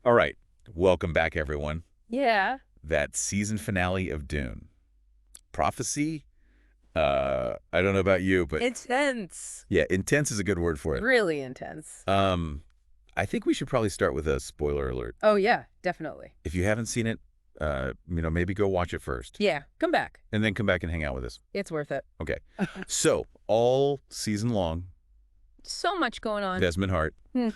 All right. Welcome back, everyone. Yeah. That season finale of Dune. Prophecy? I don't know about you, but Intense. yeah, intense is a good word for it. Really intense. Um, I think we should probably start with a spoiler alert. Oh, yeah, definitely. If you haven't seen it, maybe go watch it first. Yeah, come back. And then come back and hang out with us. It's worth it. Okay. So, all season long, So much going on. Desmond Hart. Hmm.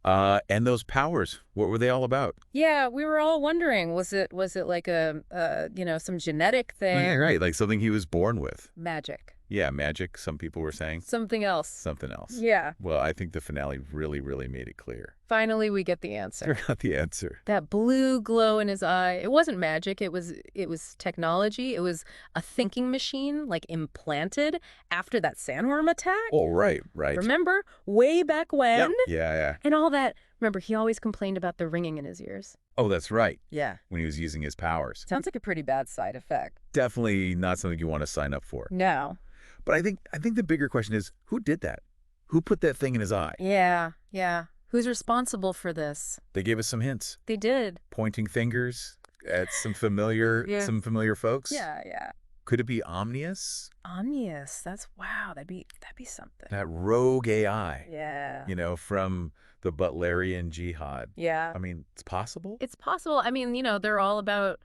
Uh, and those powers, what were they all about? Yeah, we were all wondering, was it like some genetic thing? Yeah, right. Like something he was born with. Magic. Yeah, magic, some people were saying. Something else. Something else. Yeah. Well, I think the finale really, really made it clear. Finally, we get the answer. I got the answer. That blue glow in his eye. It wasn't magic. It was technology. It was a thinking machine, like implanted after that sandworm attack. Oh, right. Remember? Way back when? Yep. Yeah. And all that. Remember, he always complained about the ringing in his ears. Oh, that's right. Yeah. When he was using his powers. Sounds like a pretty bad side effect. Definitely not something you want to sign up for. No. But I think the bigger question is, who did that? Who put that thing in his eye? Yeah. Who's responsible for this? They gave us some hints. They did. Pointing fingers at some familiar folks. Yeah. Could it be Omnius? Omnius. Wow. That'd be something. That rogue AI. Yeah. From the Butlerian Jihad. Yeah. I mean, it's possible. It's possible. I mean, they're all about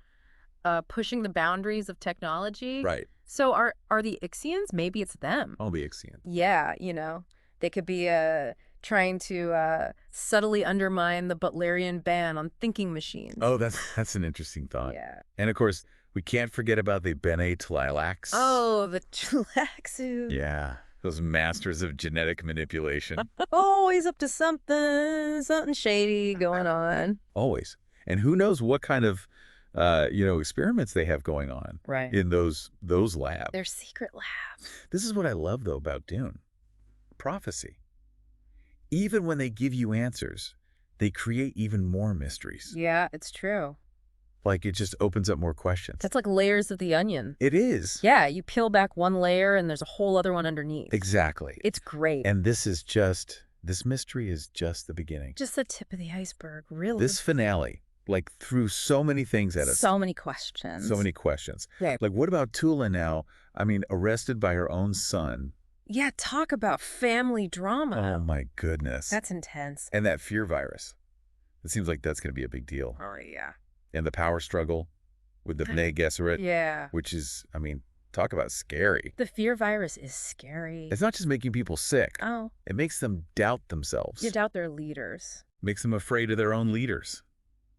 pushing the boundaries of technology. Right. So are the Ixians? Maybe it's them. I'll be Ixian. Yeah, they could be trying to subtly undermine the Butlerian ban on thinking machines. Oh, that's an interesting thought. Yeah. And of course, we can't forget about the Bene Tlilax. Oh, the Tlaxu. Yeah, those masters of genetic manipulation. Always up to something shady going on. Always. And who knows what kind of experiments they have going on Right. in those labs. They're secret labs. This is what I love, though, about Dune. Prophecy. Even when they give you answers, they create even more mysteries. Yeah, it's true. Like, it just opens up more questions. That's like layers of the onion. It is. Yeah, you peel back one layer and there's a whole other one underneath. Exactly. It's great. And this mystery is just the beginning. Just the tip of the iceberg, really. This finale, like, threw so many things at us. So many questions. So many questions. Yeah. Like, what about Tula now? I mean, arrested by her own son. Yeah, talk about family drama. Oh, my goodness. That's intense. And that fear virus. It seems like that's going to be a big deal. Oh, yeah. And the power struggle with the Bene Gesserit. Yeah. Which is, I mean, talk about scary. The fear virus is scary. It's not just making people sick. Oh. It makes them doubt themselves. You doubt their leaders. Makes them afraid of their own leaders.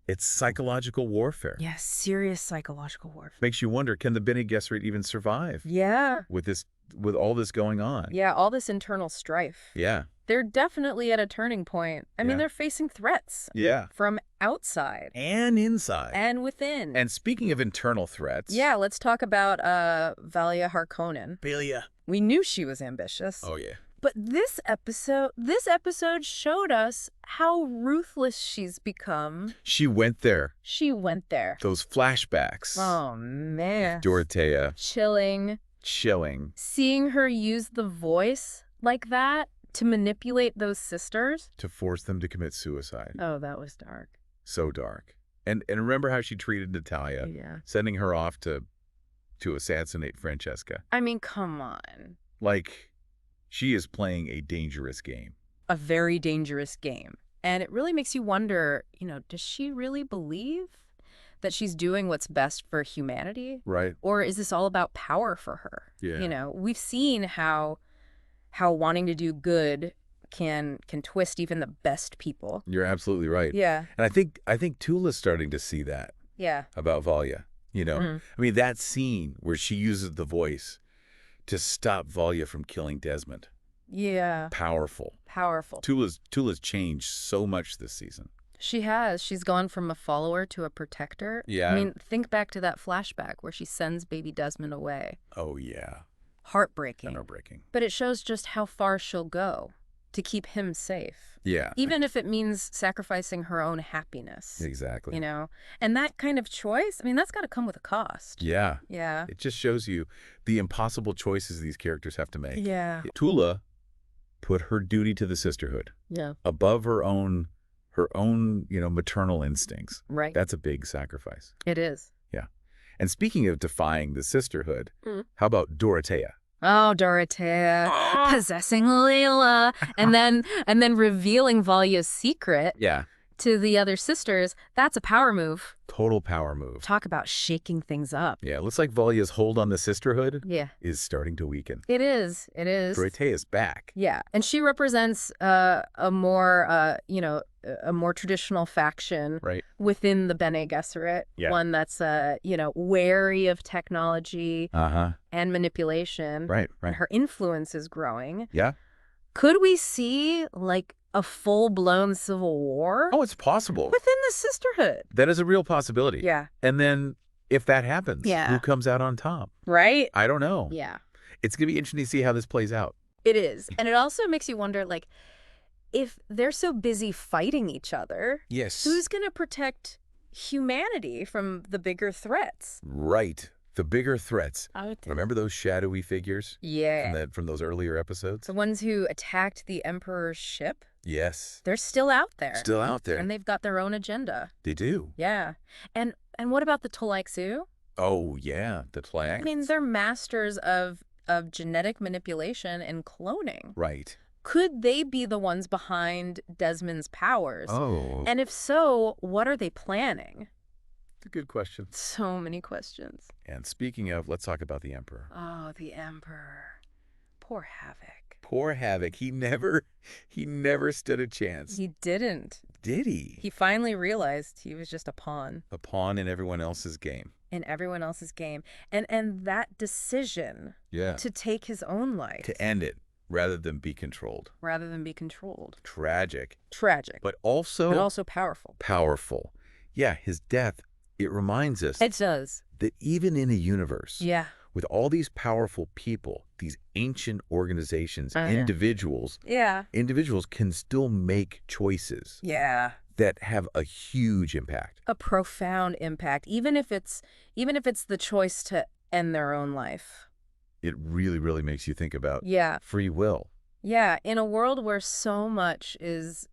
It's psychological warfare. Yeah, serious psychological warfare. Makes you wonder, can the Bene Gesserit even survive? Yeah. With all this going on? Yeah, all this internal strife. Yeah. They're definitely at a turning point. I mean, they're facing threats. Yeah. From outside. And inside. And within. And speaking of internal threats. Yeah, let's talk about Valia Harkonnen. Valia. We knew she was ambitious. Oh, yeah. But this episode showed us how ruthless she's become. She went there. Those flashbacks. Oh, man. Dorothea. Chilling. Seeing her use the voice like that to manipulate those sisters. To force them to commit suicide. Oh, that was dark. So dark. And remember how she treated Natalia. Yeah. Sending her off to assassinate Francesca. I mean, come on. Like, she is playing a dangerous game. A very dangerous game. And it really makes you wonder, does she really believe that she's doing what's best for humanity? Right. Or is this all about power for her? Yeah. We've seen how wanting to do good can twist even the best people. You're absolutely right. Yeah. And I think Tula's starting to see that. Yeah. About Valia. Mm-hmm. I mean, that scene where she uses the voice to stop Valia from killing Desmond. Yeah. Powerful. Tula's changed so much this season. She has. She's gone from a follower to a protector. Yeah. I mean, think back to that flashback where she sends baby Desmond away. Oh, yeah. Heartbreaking. But it shows just how far she'll go to keep him safe. Yeah. Even if it means sacrificing her own happiness. Exactly. And that kind of choice, I mean, that's got to come with a cost. Yeah. Yeah. It just shows you the impossible choices these characters have to make. Yeah. Tula put her duty to the Sisterhood. Yeah. Above her own her own, maternal instincts. Right. That's a big sacrifice. It is. Yeah. And speaking of defying the sisterhood, how about Dorothea? Oh, Dorothea possessing Layla and then revealing Valya's secret Yeah. to the other sisters. That's a power move. Total power move. Talk about shaking things up. Yeah, it looks like Valya's hold on the sisterhood Yeah. is starting to weaken. It is. It is. Dorothea's back. Yeah, and she represents a more traditional faction Right. within the Bene Gesserit, Yeah. one that's wary of technology Uh-huh. and manipulation. Right, And right. her influence is growing. Yeah. Could we see like a full-blown civil war Oh, it's possible. within the sisterhood? That is a real possibility. Yeah. And then if that happens, Yeah. who comes out on top? Right? I don't know. Yeah. It's going to be interesting to see how this plays out. It is. And it also makes you wonder, like, if they're so busy fighting each other, Yes. who's going to protect humanity from the bigger threats? Right. The bigger threats. I would think. Remember those shadowy figures Yeah. from those earlier episodes? The ones who attacked the Emperor's ship, Yes. they're still out there. Still out there. And they've got their own agenda. They do. Yeah. And what about the Tolaixu? Oh, yeah. The Tlax. I mean, they're masters of genetic manipulation and cloning. Right. Could they be the ones behind Desmond's powers? Oh. And if so, what are they planning? It's a good question. So many questions. And speaking of, let's talk about the Emperor. Oh, the Emperor. Poor Havoc. Poor Havoc. He never stood a chance. He didn't. Did he? He finally realized he was just a pawn A pawn in everyone else's game. in everyone else's game. And that decision Yeah. to take his own life To end it rather than be controlled. rather than be controlled. Tragic. Tragic. But also Powerful. powerful. Yeah, his death, it reminds us It does. that even in a universe Yeah. with all these powerful people, these ancient organizations, Yeah. individuals can still make choices Yeah. that have a huge impact. A profound impact, even if it's the choice to end their own life. It really, really makes you think about Yeah. free will. Yeah. In a world where so much is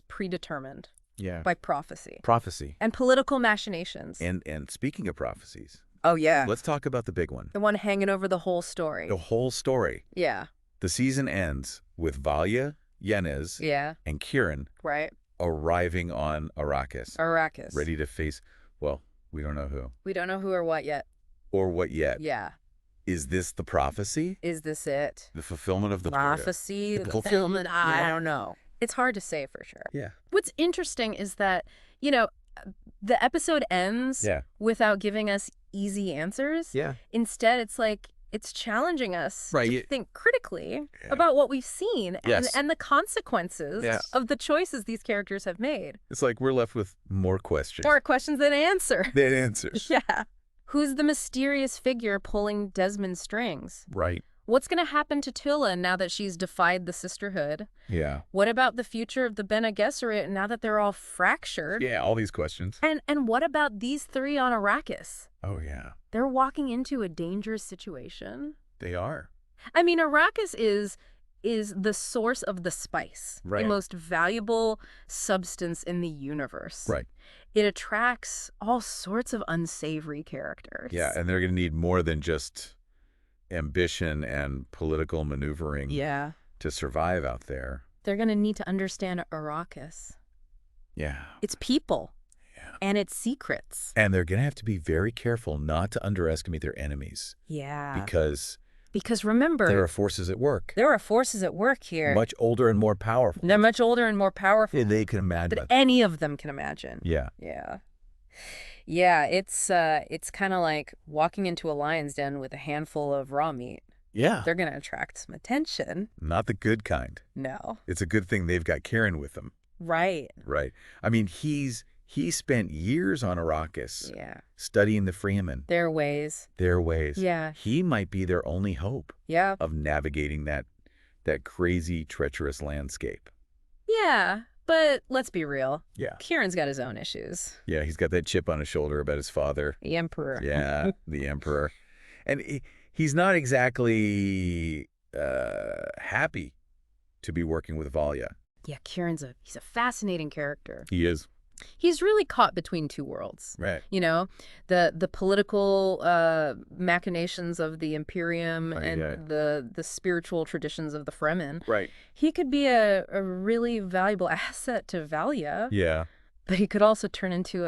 predetermined Yeah. by prophecy Prophecy. and political machinations. And speaking of prophecies, Oh, yeah. let's talk about the big one. The one hanging over the whole story. The whole story. Yeah. The season ends with Valya, Yenez, Yeah. and Kieran Right. arriving on Arrakis, Arrakis. ready to face, well, we don't know who. We don't know who or what yet. Or what yet. Yeah. Is this the prophecy? Is this it? The fulfillment of the Prophecy? The The fulfillment? fulfillment? I don't know. It's hard to say for sure. Yeah. What's interesting is that, the episode ends Yeah. without giving us easy answers. Yeah. Instead, it's like it's challenging us Right, to think critically Yeah. about what we've seen Yes. and the consequences Yeah. of the choices these characters have made. It's like we're left with more questions. More questions than answer. than answers. Yeah. Who's the mysterious figure pulling Desmond's strings? Right. What's going to happen to Tula now that she's defied the sisterhood? Yeah. What about the future of the Bene Gesserit now that they're all fractured? Yeah, all these questions. And what about these three on Arrakis? Oh, yeah. They're walking into a dangerous situation. They are. I mean, Arrakis is the source of the spice, Right. the most valuable substance in the universe. Right. It attracts all sorts of unsavory characters. Yeah, and they're going to need more than just ambition and political maneuvering Yeah. to survive out there. They're going to need to understand Arrakis. Yeah. Its people. Yeah. And its secrets. And they're going to have to be very careful not to underestimate their enemies. Yeah. Because remember, there are forces at work. there are forces at work here. Much older and more powerful. They're much older and more powerful They can imagine. than any of them can imagine. Yeah. Yeah. Yeah, it's kind of like walking into a lion's den with a handful of raw meat. Yeah. They're going to attract some attention. Not the good kind. No. It's a good thing they've got Kieran with them. Right. Right. I mean, he spent years on Arrakis Yeah. studying the Freemen, Their ways. their ways. Yeah. He might be their only hope Yeah. of navigating that crazy, treacherous landscape. Yeah. But let's be real. Yeah. Kieran's got his own issues. Yeah, he's got that chip on his shoulder about his father. The Emperor. Yeah, the Emperor. And he's not exactly happy to be working with Valya. Yeah, he's a fascinating character. He is. He's really caught between two worlds. Right. You know, the political machinations of the Imperium and the spiritual traditions of the Fremen. Right. He could be a really valuable asset to Valia. Yeah. But he could also turn into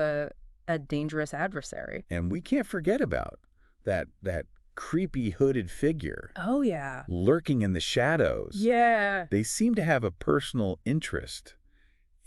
a dangerous adversary. And we can't forget about that creepy hooded figure. Oh, yeah. Lurking in the shadows. Yeah. They seem to have a personal interest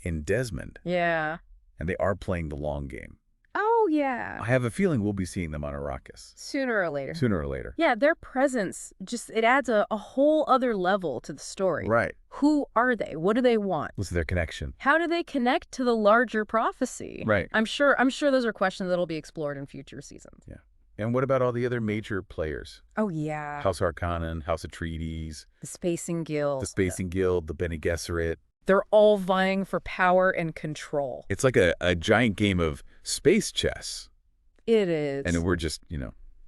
in Desmond. Yeah. And they are playing the long game. Oh, yeah. I have a feeling we'll be seeing them on Arrakis. Sooner or later. Sooner or later. Yeah, their presence it adds a whole other level to the story. Right. Who are they? What do they want? What's their connection? How do they connect to the larger prophecy? Right. I'm sure those are questions that'll be explored in future seasons. Yeah. And what about all the other major players? Oh, yeah. House Harkonnen, House Atreides. The Spacing Guild. The Spacing Guild, the Bene Gesserit. They're all vying for power and control. It's like a giant game of space chess. It is. And we're just,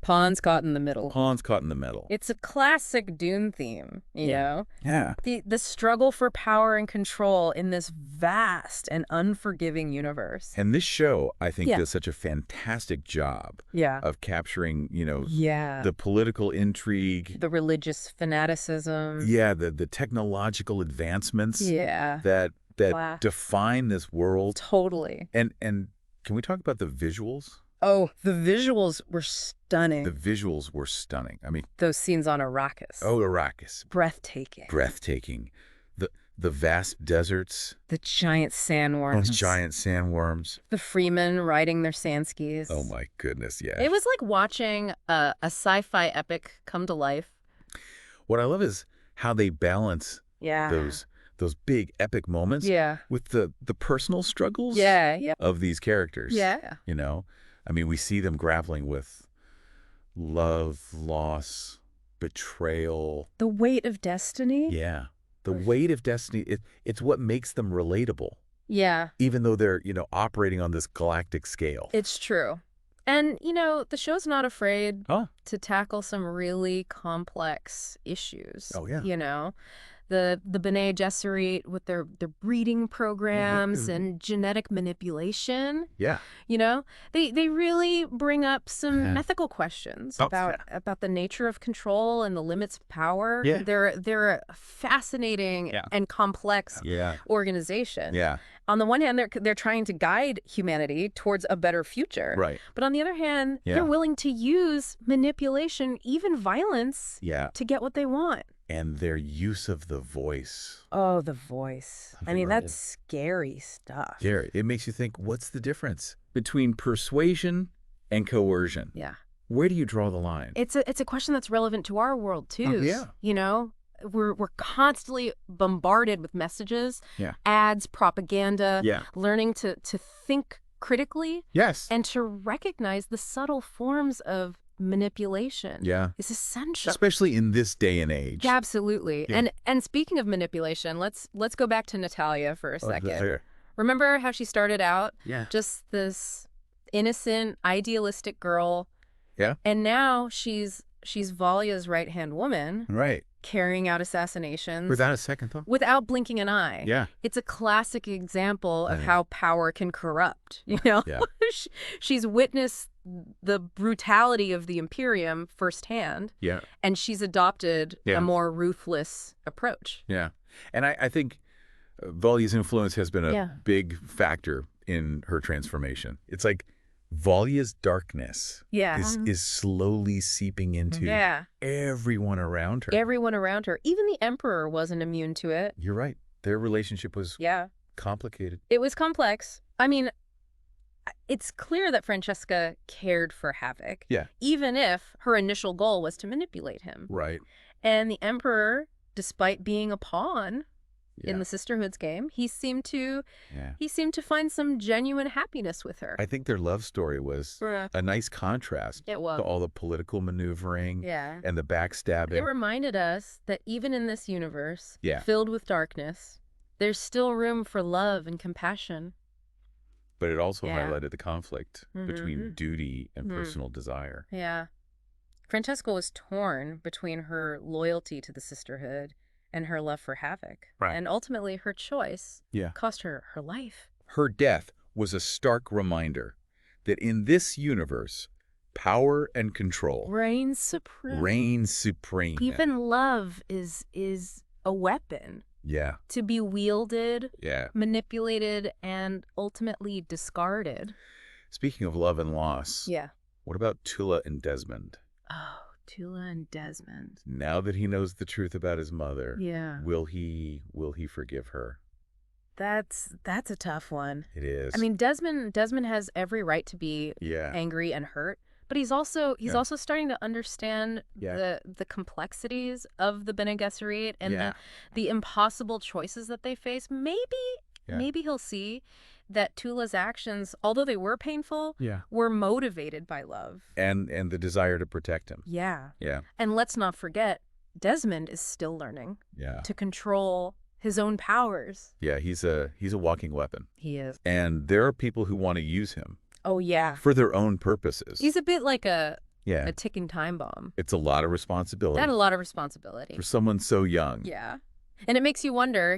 pawns caught in the middle. Pawns caught in the middle. It's a classic Dune theme, you know? Yeah. The struggle for power and control in this vast and unforgiving universe. And this show, I think, does such a fantastic job Yeah. of capturing, Yeah. the political intrigue. The religious fanaticism. Yeah, the technological advancements Yeah. that Wow. define this world. Totally. And can we talk about the visuals? Oh, the visuals were stunning. The visuals were stunning. I mean, those scenes on Arrakis. Oh, Arrakis. Breathtaking. Breathtaking. The vast deserts. The giant sandworms. Those giant sandworms. The freemen riding their sandskis. Oh, my goodness, yeah. It was like watching a sci-fi epic come to life. What I love is how they balance those big epic moments with the personal struggles of these characters. Yeah. I mean, we see them grappling with love, loss, betrayal. The weight of destiny. Yeah. The weight of destiny, it's what makes them relatable. Yeah. Even though they're, operating on this galactic scale. It's true. And, the show's not afraid to tackle some really complex issues. Oh, yeah. The Bene Gesserit with their breeding programs and genetic manipulation. Yeah. They really bring up some ethical questions about the nature of control and the limits of power. Yeah. They're a fascinating and complex organization. Yeah. On the one hand, they're trying to guide humanity towards a better future. Right. But on the other hand, they're willing to use manipulation, even violence, to get what they want. And their use of the voice. Oh, the voice. I mean, that's scary stuff. Scary. It makes you think, what's the difference between persuasion and coercion? Yeah. Where do you draw the line? It's a question that's relevant to our world, too. Oh, yeah. We're constantly bombarded with messages, ads, propaganda, learning to think critically. Yes. And to recognize the subtle forms of manipulation is essential, especially in this day and age. Absolutely. And speaking of manipulation, let's go back to Natalia for a second. Remember how she started out just this innocent, idealistic girl, and now she's Valia's right-hand woman, right, carrying out assassinations without a second thought, without blinking an eye. It's a classic example of how power can corrupt. She's witnessed the brutality of the Imperium firsthand. And she's adopted a more ruthless approach. And I think Valia's influence has been a big factor in her transformation. It's like Valia's darkness is slowly seeping into everyone around her. Everyone around her. Even the Emperor wasn't immune to it. You're right. Their relationship was complicated. It was complex. I mean, it's clear that Francesca cared for Havoc, even if her initial goal was to manipulate him. Right. And the Emperor, despite being a pawn in the Sisterhood's game, he seemed to find some genuine happiness with her. I think their love story was a nice contrast to all the political maneuvering and the backstabbing. It reminded us that even in this universe filled with darkness, there's still room for love and compassion. But it also highlighted the conflict between duty and personal desire. Yeah. Francesca was torn between her loyalty to the Sisterhood and her love for havoc. Right. And ultimately, her choice cost her her life. Her death was a stark reminder that in this universe, power and control reigns supreme. Reigns supreme. Even love is a weapon. Yeah. To be wielded, manipulated, and ultimately discarded. Speaking of love and loss, what about Tula and Desmond? Oh, Tula and Desmond. Now that he knows the truth about his mother, will he forgive her? That's a tough one. It is. I mean, Desmond has every right to be angry and hurt, but he's also starting to understand the complexities of the Bene Gesserit and the impossible choices that they face. Maybe he'll see that Tula's actions, although they were painful, were motivated by love and the desire to protect him. Yeah. And let's not forget, Desmond is still learning to control his own powers. Yeah, he's a walking weapon. He is. And there are people who want to use him. Oh, yeah. For their own purposes. He's a bit like a ticking time bomb. It's a lot of responsibility. That's a lot of responsibility. For someone so young. Yeah. And it makes you wonder,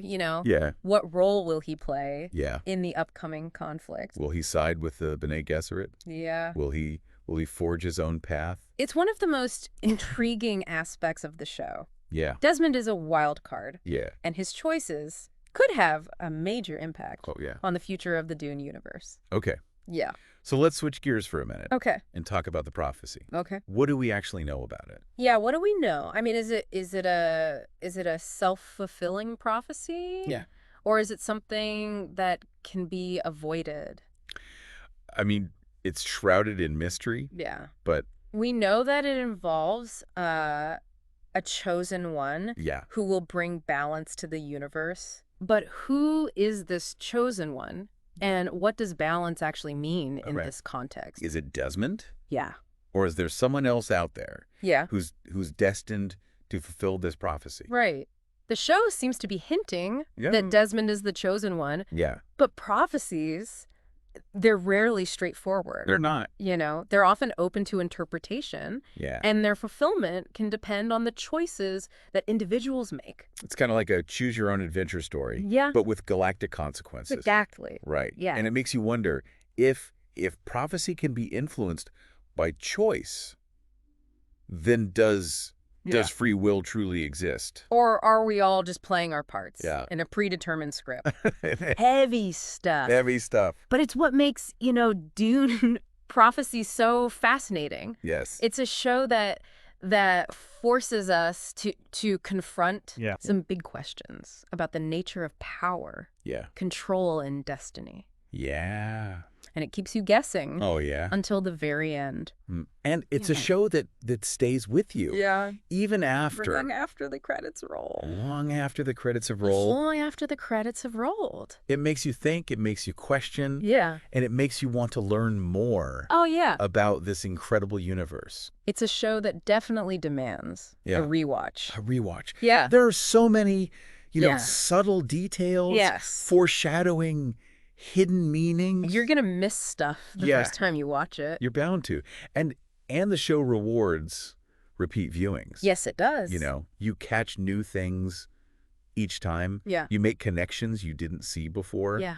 what role will he play in the upcoming conflict? Will he side with the Bene Gesserit? Yeah. Will he forge his own path? It's one of the most intriguing aspects of the show. Yeah. Desmond is a wild card. Yeah. And his choices could have a major impact on the future of the Dune universe. Okay. Yeah. So let's switch gears for a minute. Okay. And talk about the prophecy. Okay. What do we actually know about it? Yeah, what do we know? I mean, is it a self-fulfilling prophecy? Yeah. Or is it something that can be avoided? I mean, it's shrouded in mystery. Yeah. But we know that it involves a chosen one who will bring balance to the universe. But who is this chosen one? And what does balance actually mean in this context? Is it Desmond? Yeah. Or is there someone else out there who's destined to fulfill this prophecy? Right. The show seems to be hinting that Desmond is the chosen one. Yeah. But prophecies, they're rarely straightforward. They're not. They're often open to interpretation. Yeah. And their fulfillment can depend on the choices that individuals make. It's kind of like a choose-your-own-adventure story. Yeah. But with galactic consequences. Exactly. Right. Yeah. And it makes you wonder if prophecy can be influenced by choice, then does free will truly exist? Or are we all just playing our parts in a predetermined script? Heavy stuff. Heavy stuff. But it's what makes, Dune Prophecy so fascinating. Yes. It's a show that forces us to confront some big questions about the nature of power, control, and destiny. Yeah. And it keeps you guessing. Oh, yeah. Until the very end. And it's a show that stays with you. Yeah. Even after. Long after the credits roll. Long after the credits have rolled. Long after the credits have rolled. It makes you think. It makes you question. Yeah. And it makes you want to learn more. Oh, yeah. About this incredible universe. It's a show that definitely demands a rewatch. A rewatch. Yeah. There are so many, subtle details. Yes. Foreshadowing hidden meanings. You're going to miss stuff the first time you watch it. You're bound to. And the show rewards repeat viewings. Yes, it does. You catch new things each time. Yeah. You make connections you didn't see before. Yeah.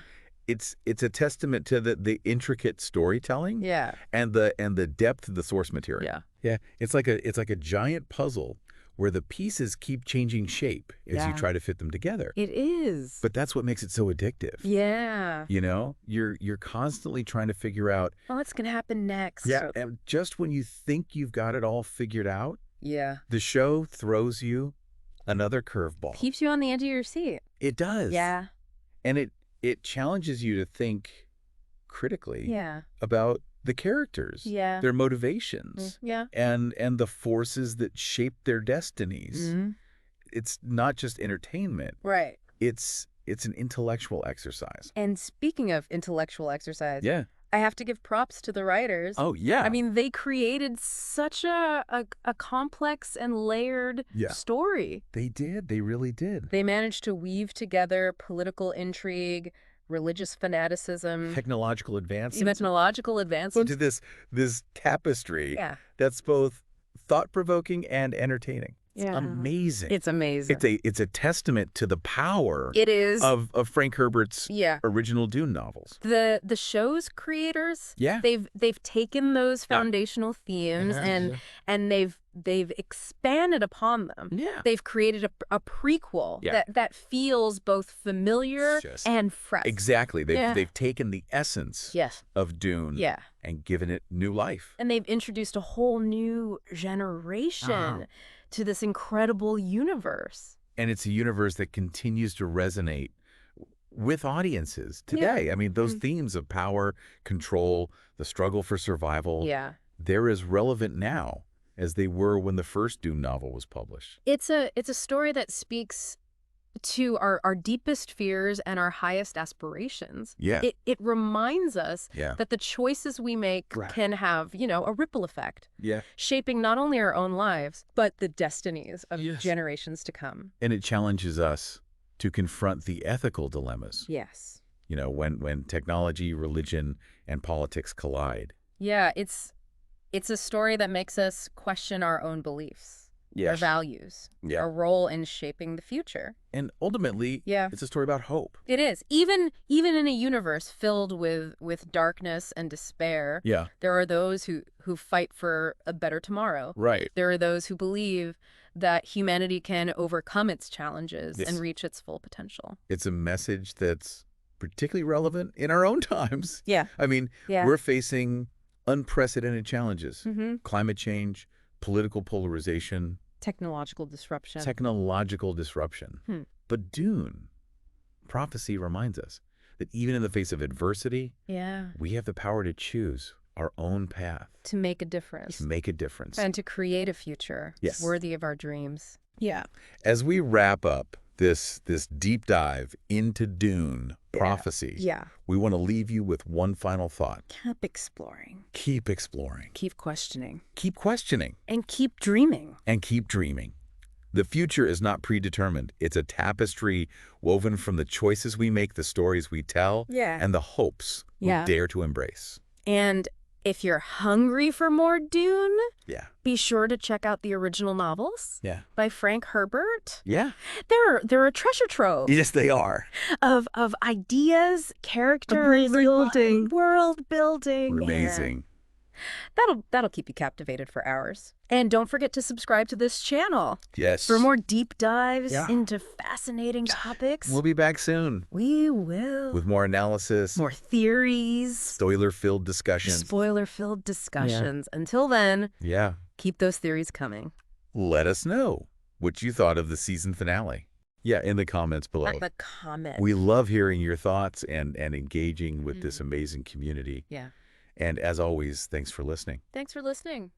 It's a testament to the intricate storytelling. Yeah. And the depth of the source material. Yeah. Yeah. It's like a giant puzzle where the pieces keep changing shape as you try to fit them together. It is. But that's what makes it so addictive. Yeah. You're constantly trying to figure out what's going to happen next. Yeah. And just when you think you've got it all figured out, the show throws you another curveball. Keeps you on the edge of your seat. It does. Yeah. And it challenges you to think critically about the characters, their motivations, and the forces that shape their destinies. It's not just entertainment. Right. It's an intellectual exercise. And speaking of intellectual exercise, I have to give props to the writers. Oh, yeah. I mean, they created such a complex and layered story. They did. They really did. They managed to weave together political intrigue, religious fanaticism, technological advancements to this tapestry that's both thought-provoking and entertaining. It's amazing. It's amazing. It's a testament to the power of Frank Herbert's original Dune novels. The show's creators, they've taken those foundational themes and they've expanded upon them. Yeah. They've created a prequel that feels both familiar and fresh. Exactly. They've taken the essence of Dune and given it new life. And they've introduced a whole new generation to this incredible universe. And it's a universe that continues to resonate with audiences today. I mean, those themes of power, control, the struggle for survival, they're as relevant now as they were when the first Dune novel was published. It's a story that speaks to our deepest fears and our highest aspirations. Yeah. It reminds us that the choices we make can have, a ripple effect. Yeah. Shaping not only our own lives, but the destinies of generations to come. And it challenges us to confront the ethical dilemmas. Yes. When technology, religion, and politics collide. Yeah, it's a story that makes us question our own beliefs. Our values, our role in shaping the future. And ultimately, it's a story about hope. It is. Even in a universe filled with darkness and despair, there are those who fight for a better tomorrow. Right. There are those who believe that humanity can overcome its challenges and reach its full potential. It's a message that's particularly relevant in our own times. Yeah. I mean, we're facing unprecedented challenges. Climate change, political polarization, technological disruption. But Dune, prophecy reminds us that even in the face of adversity, we have the power to choose our own path. To make a difference. And to create a future worthy of our dreams. Yeah. As we wrap up this deep dive into Dune prophecy, we want to leave you with one final thought. Keep exploring. Keep exploring. Keep questioning. Keep questioning. And keep dreaming. The future is not predetermined. It's a tapestry woven from the choices we make, the stories we tell, and the hopes we dare to embrace. And if you're hungry for more Dune, be sure to check out the original novels by Frank Herbert. Yeah. They're a treasure trove. Yes, they are. Of ideas, characters, world building. Amazing. That'll keep you captivated for hours. And don't forget to subscribe to this channel. Yes. For more deep dives into fascinating topics. We'll be back soon. We will. With more analysis. More theories. Spoiler-filled discussions. Until then, keep those theories coming. Let us know what you thought of the season finale. Yeah, in the comments below. We love hearing your thoughts and engaging with this amazing community. Yeah. And as always, thanks for listening. Thanks for listening.